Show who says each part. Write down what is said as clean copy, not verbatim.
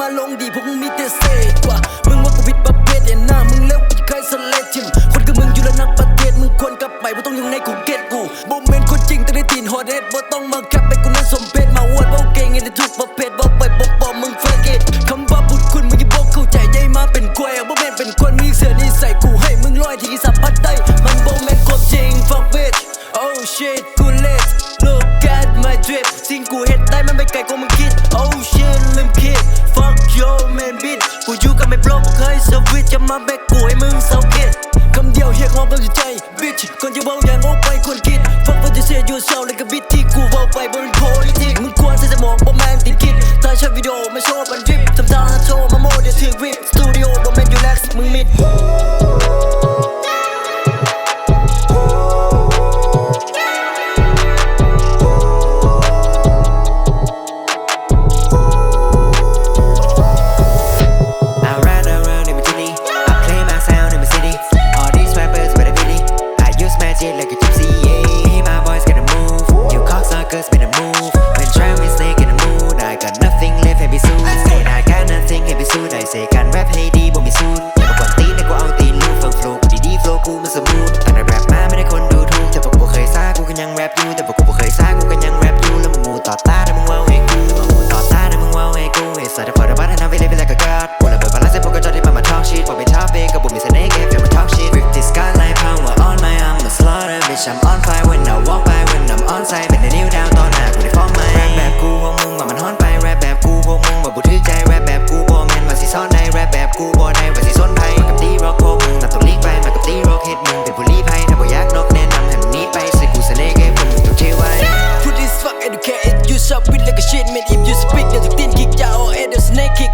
Speaker 1: มาลงดีพวกมึงมีแต่เศษว่ะมึงว่ากูวิดประเภทเด่นหน้ามึงเลี้ยวกูจะเคยสเลดทิมคนกับมึงอยู่แล้วนักประเทศมึงควรกลับไปบ่ต้องอยู่ในคุกเก็ตกูบ่แม่นคนจริงแต่ได้ตีนฮอดเฮ็ดบ่ต้องมาแคปไปกูนั้นสมเพชมาอวดบ่เก่งในทุกประเภทบ่ไปบ่ปอมึงเฟกเก็ตคำว่าบุญคุณมึงยังบ่เข้าใจใหญ่มาเป็นควายบ่แม่นเป็นคนมีเสื้อนี่ใส่กูให้มึงลอยที่สัมผัสได้มันบ่แม่นความจริง fuck bitch oh shit กูเล็ด look at my drip สิ่งกูเฮ็ดได้มันไปไกลกว่ามึงคิด oh shit ลืมคิด fuck your man bitch กูอยู่กับไม่โปรบ่เคยสวิตช์จะมาแบกกูให้มึงเศร้าเก็ตคำเดียวเรียกร้องกับใจ bitch ก่อนจะเว้าอย่างโอ้ไปควรคิด fuck what you say you sound like a bitch ที่กูเว้าไปบ่เป็น politic มึงควรใส่สมองบ่แม่นติดคิดถ้าใช้วิดีโอมาโชว์บันทริปทำทางหาโชว์มาโมเดลถือริป studio บ่แม่นอยู่แล็กซ์มึงมิด
Speaker 2: like a gypsy, yeah. Me and my boys gotta move. You cocksuckers better move. When Travis snake in the mood, I got nothing left, happy soon. Said I got nothing, happy soon. I say can rap, hey D, but me soon. อย่ามาปั่นตีนให้กูเอาตีนลูกฟังโฟล์กูดีๆโฟล์กูมันสมูทตอนนั้นแรปมาไม่ได้คนดูถูกแต่พวกกูเคยซ่ากูก็ยังแรปอยู่แต่พวกกูเคยซ่ากูก็ยังแรปอยู่แล้วมึงมูต่อตาแต่มึงว้าวให้กูมูต่อตาแต่มึงว้าวให้กูไอ้สัตว์พอระบาดให้น้ำไปเลยไปเลยก็กัดกูระเบิดบาลานซ์พวกก็จอดที่มา talk shit พอไป top big ก็บุกมีเสน่ห์แค่เพียงมา talk shit Rip this skyline power on my arm the slaughter bitch I'm on fire when I walk by when I'm on site เป็นในนิ้วดาวตอนหน้ากูได้ฟ้องไหมแรปแบบกูพวกมึงว่ามันฮ้อนไปแรปแบบกูพวกมึงว่าบุถือใจแรปแบบกูบ่แม่นว่าสิซ้อนได้แรปแบบกูบ่ได้ว่าสิซ้อนไพ่มากับตีร็อกพวกมึงนับต้องลีกไปมากับตีร็อกเฮ็ดมึงเป็นผู้ลี้ภัยถ้าบ่อยากนกแนะนำให้มึงหนีไปใส่กูเสน่ห์แค่มึงต้องเทไว้
Speaker 1: Put this fuck educated you shop with like a shit man if you speak there's a thin kick ya or there's snake kick